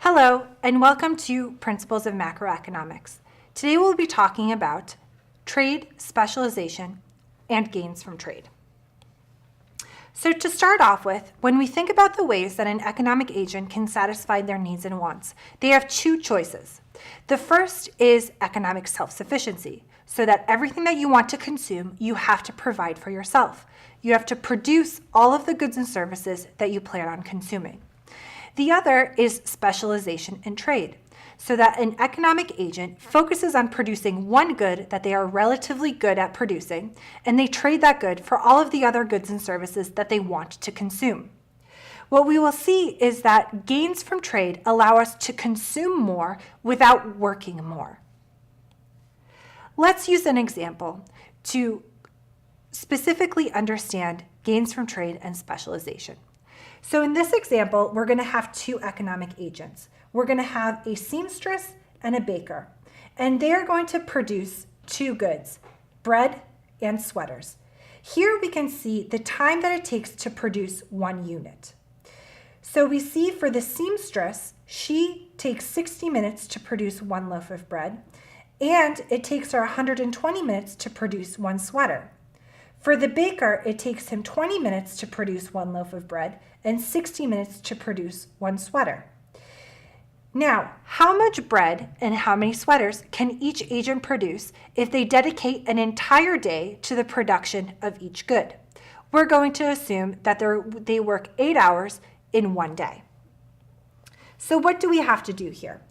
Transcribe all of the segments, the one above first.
Hello, and welcome to Principles of Macroeconomics. Today we'll be talking about trade, specialization, and gains from trade. So to start off with, when we think about the ways that an economic agent can satisfy their needs and wants, they have two choices. The first is economic self-sufficiency, so that everything that you want to consume, you have to provide for yourself. You have to produce all of the goods and services that you plan on consuming. The other is specialization in trade, so that an economic agent focuses on producing one good that they are relatively good at producing, and they trade that good for all of the other goods and services that they want to consume. What we will see is that gains from trade allow us to consume more without working more. Let's use an example to specifically understand gains from trade and specialization. So in this example, we're going to have two economic agents. We're going to have a seamstress and a baker, and they are going to produce two goods, bread and sweaters. Here we can see the time that it takes to produce one unit. So we see for the seamstress, she takes 60 minutes to produce one loaf of bread, and it takes her 120 minutes to produce one sweater. For the baker, it takes him 20 minutes to produce one loaf of bread and 60 minutes to produce one sweater. Now, how much bread and how many sweaters can each agent produce if they dedicate an entire day to the production of each good? We're going to assume that they work 8 hours in one day. So what do we have to do here?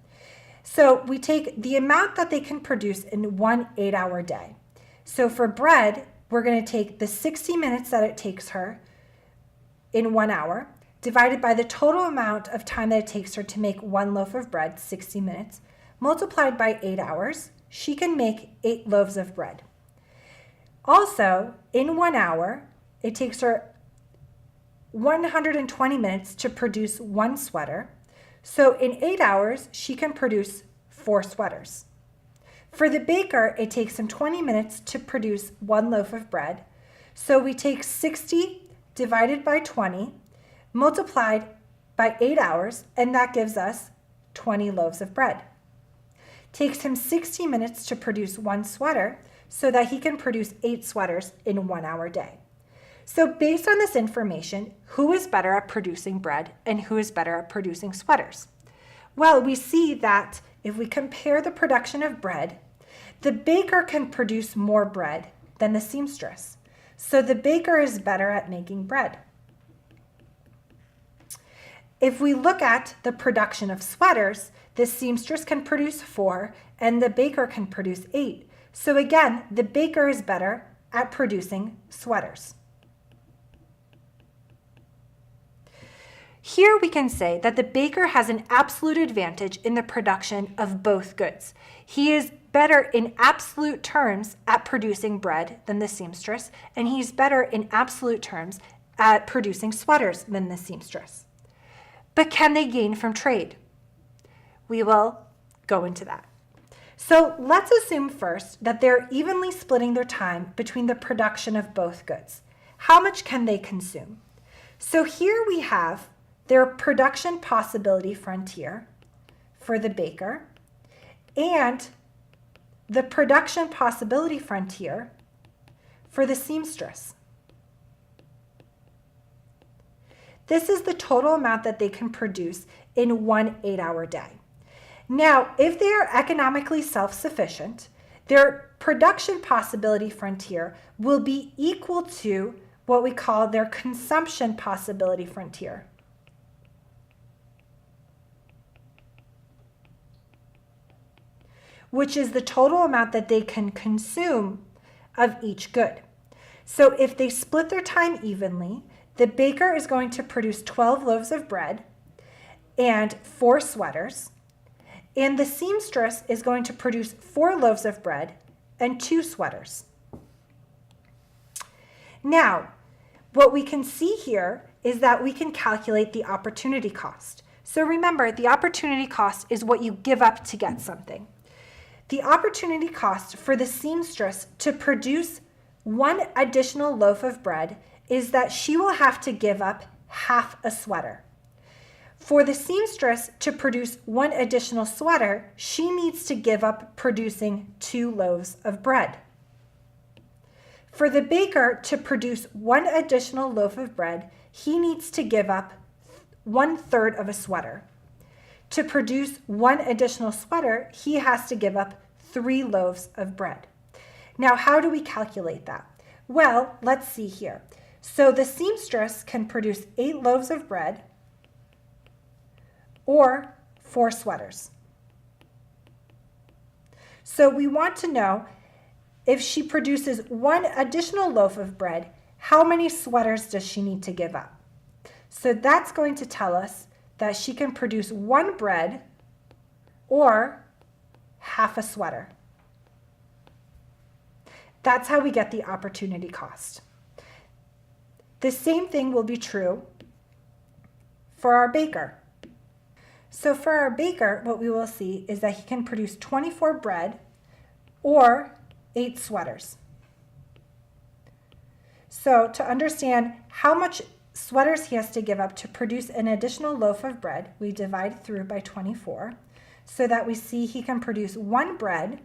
So we take the amount that they can produce in one 8-hour day. So for bread, we're going to take the 60 minutes that it takes her in 1 hour, divided by the total amount of time that it takes her to make one loaf of bread, 60 minutes, multiplied by 8 hours, she can make 8 loaves of bread. Also, in 1 hour, it takes her 120 minutes to produce one sweater. So in 8 hours, she can produce 4 sweaters. For the baker, it takes him 20 minutes to produce one loaf of bread. So we take 60 divided by 20, multiplied by 8 hours, and that gives us 20 loaves of bread. Takes him 60 minutes to produce one sweater, so that he can produce 8 sweaters in a 1 hour day. So based on this information, who is better at producing bread and who is better at producing sweaters? Well, we see that if we compare the production of bread, the baker can produce more bread than the seamstress. So the baker is better at making bread. If we look at the production of sweaters, the seamstress can produce 4 and the baker can produce 8. So again, the baker is better at producing sweaters. Here we can say that the baker has an absolute advantage in the production of both goods. He is better in absolute terms at producing bread than the seamstress, and he's better in absolute terms at producing sweaters than the seamstress. But can they gain from trade? We will go into that. So let's assume first that they're evenly splitting their time between the production of both goods. How much can they consume? So here we have their production possibility frontier for the baker and the production possibility frontier for the seamstress. This is the total amount that they can produce in one 8-hour day. Now, if they are economically self-sufficient, their production possibility frontier will be equal to what we call their consumption possibility frontier. Which is the total amount that they can consume of each good. So if they split their time evenly, the baker is going to produce 12 loaves of bread and 4 sweaters, and the seamstress is going to produce 4 loaves of bread and 2 sweaters. Now, what we can see here is that we can calculate the opportunity cost. So remember, the opportunity cost is what you give up to get something. The opportunity cost for the seamstress to produce one additional loaf of bread is that she will have to give up half a sweater. For the seamstress to produce one additional sweater, she needs to give up producing 2 loaves of bread. For the baker to produce one additional loaf of bread, he needs to give up 1/3 of a sweater. To produce one additional sweater, he has to give up 3 loaves of bread. Now, how do we calculate that? Well, let's see here. So the seamstress can produce 8 loaves of bread or 4 sweaters. So we want to know, if she produces one additional loaf of bread, how many sweaters does she need to give up? So that's going to tell us that she can produce 1 bread or half a sweater. That's how we get the opportunity cost. The same thing will be true for our baker. So for our baker, what we will see is that he can produce 24 bread or 8 sweaters. So to understand how much sweaters he has to give up to produce an additional loaf of bread, we divide through by 24 so that we see he can produce 1 bread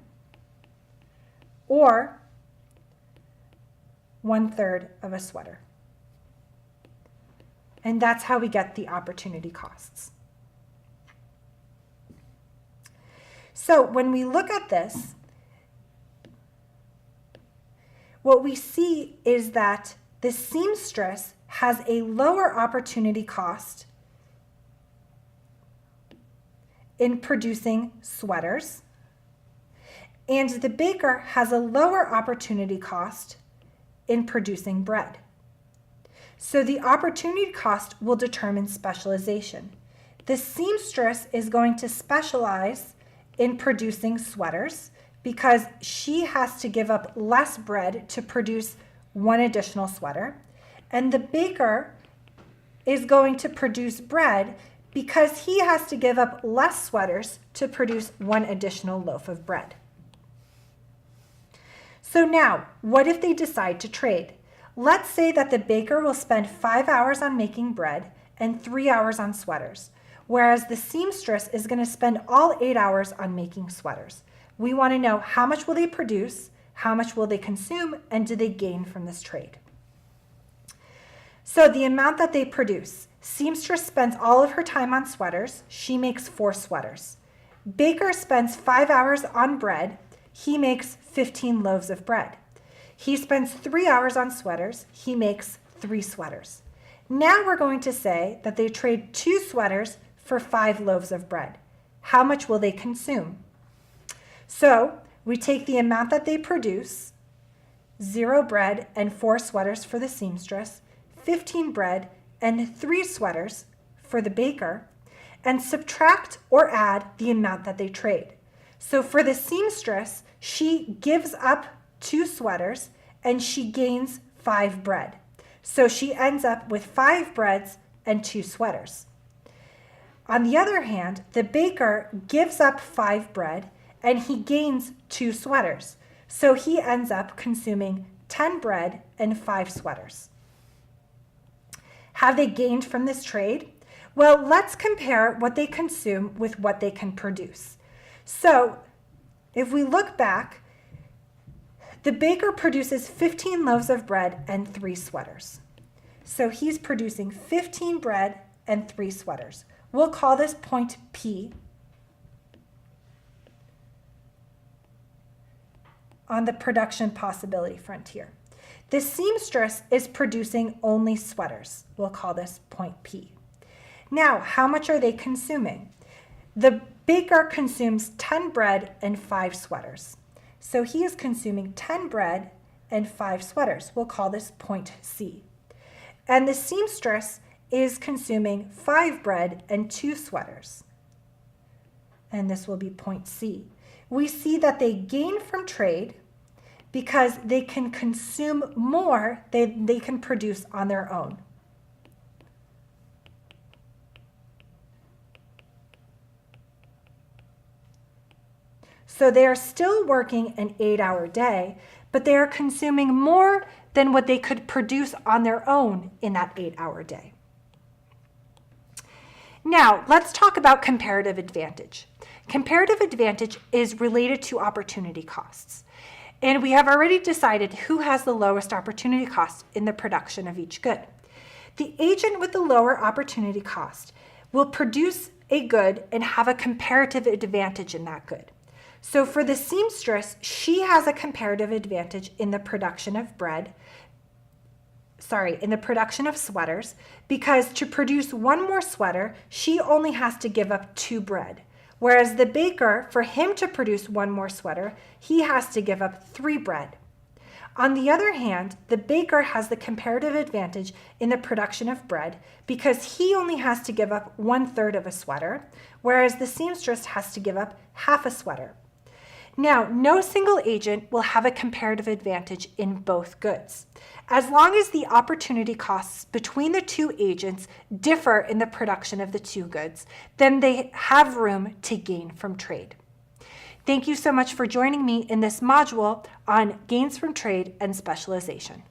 or 1/3 of a sweater. And that's how we get the opportunity costs. So when we look at this, what we see is that the seamstress has a lower opportunity cost in producing sweaters, and the baker has a lower opportunity cost in producing bread. So the opportunity cost will determine specialization. The seamstress is going to specialize in producing sweaters because she has to give up less bread to produce 1 additional sweater. And the baker is going to produce bread because he has to give up less sweaters to produce 1 additional loaf of bread. So now, what if they decide to trade? Let's say that the baker will spend 5 hours on making bread and 3 hours on sweaters, whereas the seamstress is going to spend all 8 hours on making sweaters. We want to know, how much will they produce, how much will they consume, and do they gain from this trade? So the amount that they produce, seamstress spends all of her time on sweaters. She makes 4 sweaters. Baker spends 5 hours on bread. He makes 15 loaves of bread. He spends 3 hours on sweaters. He makes 3 sweaters. Now we're going to say that they trade 2 sweaters for 5 loaves of bread. How much will they consume? So we take the amount that they produce, 0 bread and 4 sweaters for the seamstress, 15 bread and 3 sweaters for the baker, and subtract or add the amount that they trade. So for the seamstress, she gives up 2 sweaters and she gains 5 bread. So she ends up with 5 breads and 2 sweaters. On the other hand, the baker gives up 5 bread and he gains 2 sweaters. So he ends up consuming 10 bread and 5 sweaters. Have they gained from this trade? Well, let's compare what they consume with what they can produce. So if we look back, the baker produces 15 loaves of bread and 3 sweaters. So he's producing 15 bread and 3 sweaters. We'll call this point P on the production possibility frontier. The seamstress is producing only sweaters. We'll call this point P. Now, how much are they consuming? The baker consumes 10 bread and 5 sweaters. So he is consuming 10 bread and 5 sweaters. We'll call this point C. And the seamstress is consuming 5 bread and 2 sweaters. And this will be point C. We see that they gain from trade because they can consume more than they can produce on their own. So they are still working an 8-hour day, but they are consuming more than what they could produce on their own in that 8-hour day. Now, let's talk about comparative advantage. Comparative advantage is related to opportunity costs. And we have already decided who has the lowest opportunity cost in the production of each good. The agent with the lower opportunity cost will produce a good and have a comparative advantage in that good. So for the seamstress, she has a comparative advantage in the production of sweaters, because to produce one more sweater, she only has to give up 2 bread. Whereas the baker, for him to produce one more sweater, he has to give up 3 bread. On the other hand, the baker has the comparative advantage in the production of bread because he only has to give up 1/3 of a sweater, whereas the seamstress has to give up half a sweater. Now, no single agent will have a comparative advantage in both goods. As long as the opportunity costs between the 2 agents differ in the production of the 2 goods, then they have room to gain from trade. Thank you so much for joining me in this module on gains from trade and specialization.